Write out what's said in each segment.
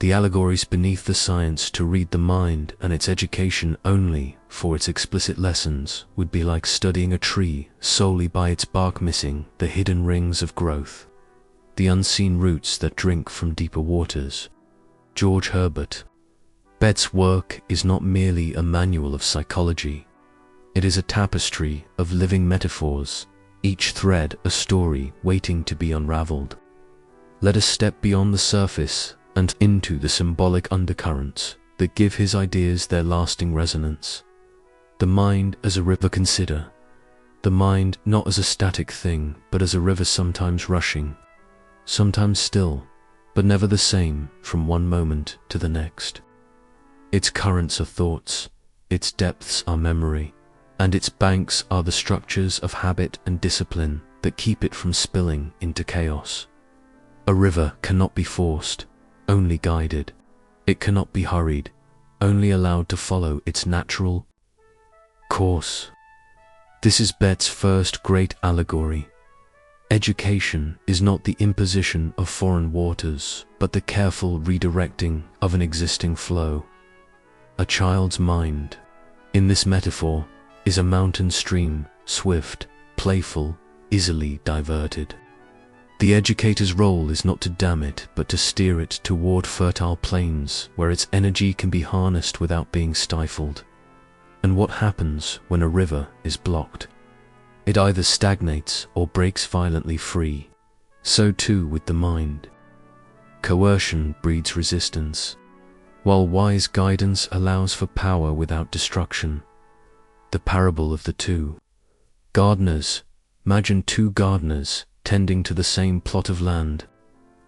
The allegories beneath the science to read the mind and its education only for its explicit lessons would be like studying a tree solely by its bark, missing the hidden rings of growth, the unseen roots that drink from deeper waters. George Herbert Betts' work is not merely a manual of psychology. It is a tapestry of living metaphors, each thread a story waiting to be unraveled. Let us step beyond the surface and into the symbolic undercurrents that give his ideas their lasting resonance. The mind as a river. Consider the mind not as a static thing, but as a river, sometimes rushing, sometimes still, but never the same from one moment to the next. Its currents are thoughts, its depths are memory, and its banks are the structures of habit and discipline that keep it from spilling into chaos. A river cannot be forced, only guided. It cannot be hurried, only allowed to follow its natural course. This is Betts' first great allegory. Education is not the imposition of foreign waters, but the careful redirecting of an existing flow. A child's mind, in this metaphor, is a mountain stream, swift, playful, easily diverted. The educator's role is not to dam it, but to steer it toward fertile plains where its energy can be harnessed without being stifled. And what happens when a river is blocked? It either stagnates or breaks violently free. So too with the mind. Coercion breeds resistance, while wise guidance allows for power without destruction. The parable of the two gardeners. Imagine two gardeners tending to the same plot of land.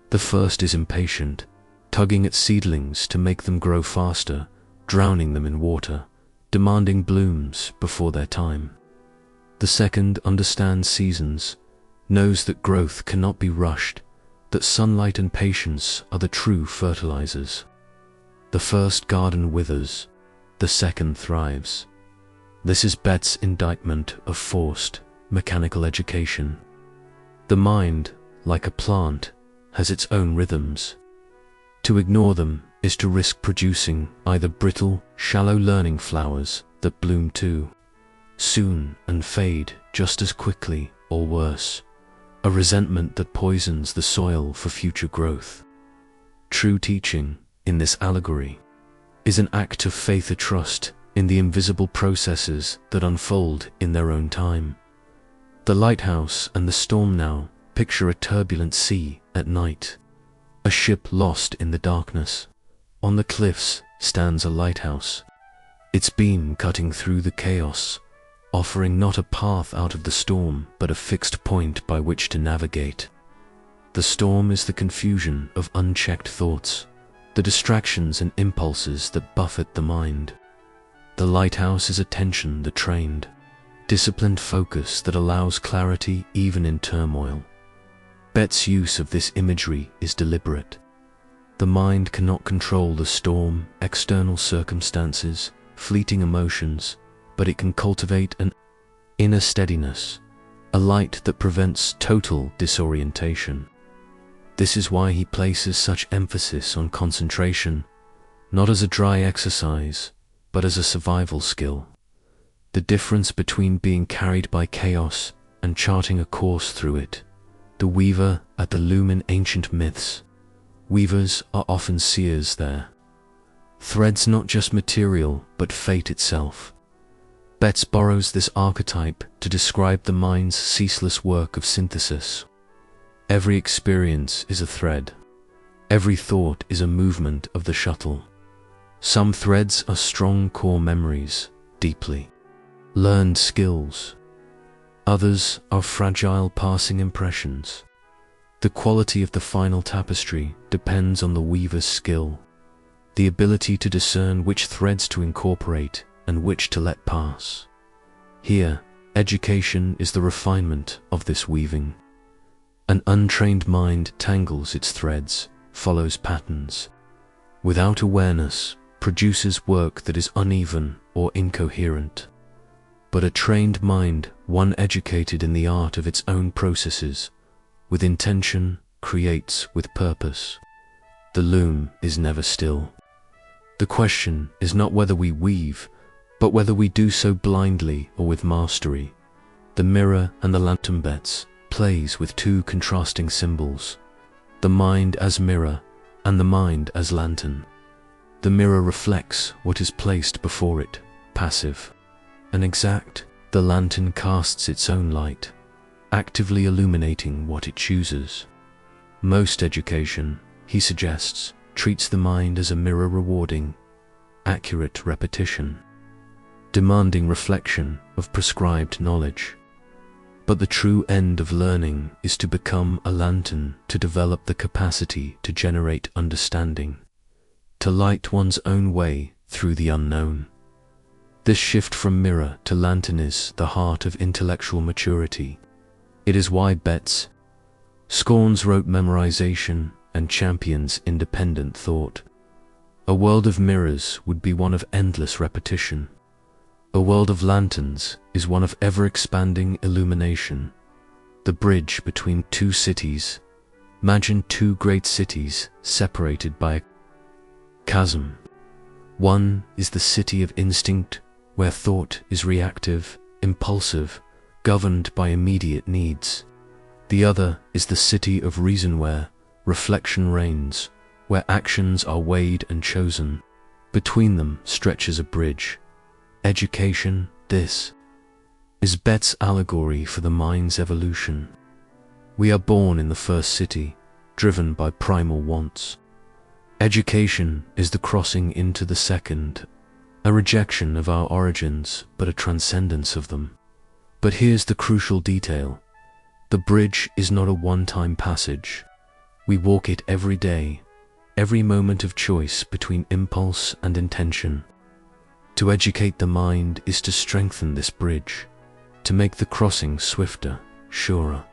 The first is impatient, tugging at seedlings to make them grow faster, drowning them in water, demanding blooms before their time. The second understands seasons, knows that growth cannot be rushed, that sunlight and patience are the true fertilizers. The first garden withers, the second thrives. This is Betts' indictment of forced, mechanical education. The mind, like a plant, has its own rhythms. To ignore them is to risk producing either brittle, shallow learning flowers that bloom too soon and fade just as quickly, or worse, a resentment that poisons the soil for future growth. True teaching, in this allegory, is an act of faith, a trust in the invisible processes that unfold in their own time. The lighthouse and the storm. Now, picture a turbulent sea at night, a ship lost in the darkness. On the cliffs stands a lighthouse, its beam cutting through the chaos, offering not a path out of the storm, but a fixed point by which to navigate. The storm is the confusion of unchecked thoughts, the distractions and impulses that buffet the mind. The lighthouse is attention, the trained, disciplined focus that allows clarity even in turmoil. Betts' use of this imagery is deliberate. The mind cannot control the storm, external circumstances, fleeting emotions, but it can cultivate an inner steadiness, a light that prevents total disorientation. This is why he places such emphasis on concentration, not as a dry exercise, but as a survival skill. The difference between being carried by chaos and charting a course through it. The weaver at the loom in ancient myths. Weavers are often seers there. Threads not just material, but fate itself. Betts borrows this archetype to describe the mind's ceaseless work of synthesis. Every experience is a thread. Every thought is a movement of the shuttle. Some threads are strong core memories, deeply learned skills. Others are fragile passing impressions. The quality of the final tapestry depends on the weaver's skill, the ability to discern which threads to incorporate and which to let pass. Here, education is the refinement of this weaving. An untrained mind tangles its threads, follows patterns. Without awareness, produces work that is uneven or incoherent. But a trained mind, one educated in the art of its own processes, with intention, creates with purpose. The loom is never still. The question is not whether we weave, but whether we do so blindly or with mastery. The mirror and the lantern. Betts plays with two contrasting symbols, the mind as mirror and the mind as lantern. The mirror reflects what is placed before it, passive and exact. The lantern casts its own light, actively illuminating what it chooses. Most education, he suggests, treats the mind as a mirror, rewarding accurate repetition, demanding reflection of prescribed knowledge. But the true end of learning is to become a lantern, to develop the capacity to generate understanding, to light one's own way through the unknown. This shift from mirror to lantern is the heart of intellectual maturity. It is why Betts scorns rote memorization and champions independent thought. A world of mirrors would be one of endless repetition. A world of lanterns is one of ever-expanding illumination. The bridge between two cities. Imagine two great cities separated by a chasm. One is the city of instinct, where thought is reactive, impulsive, governed by immediate needs. The other is the city of reason, where reflection reigns, where actions are weighed and chosen. Between them stretches a bridge. Education, this is Betts' allegory for the mind's evolution. We are born in the first city, driven by primal wants. Education is the crossing into the second, a rejection of our origins, but a transcendence of them. But here's the crucial detail. The bridge is not a one-time passage. We walk it every day, every moment of choice between impulse and intention. To educate the mind is to strengthen this bridge, to make the crossing swifter, surer.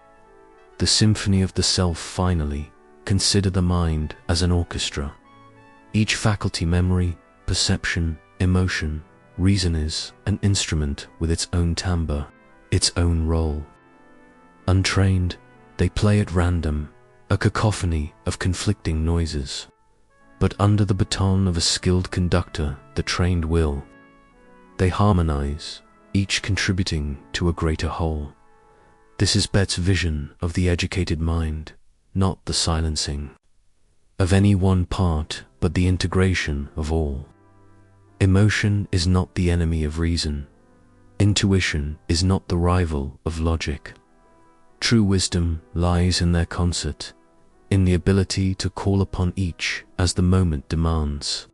The symphony of the self. Finally, consider the mind as an orchestra. Each faculty, memory, perception, emotion, reason, is an instrument with its own timbre, its own role. Untrained, they play at random, a cacophony of conflicting noises. But under the baton of a skilled conductor, the trained will, they harmonize, each contributing to a greater whole. This is Betts' vision of the educated mind, not the silencing of any one part, but the integration of all. Emotion is not the enemy of reason. Intuition is not the rival of logic. True wisdom lies in their concert, in the ability to call upon each as the moment demands.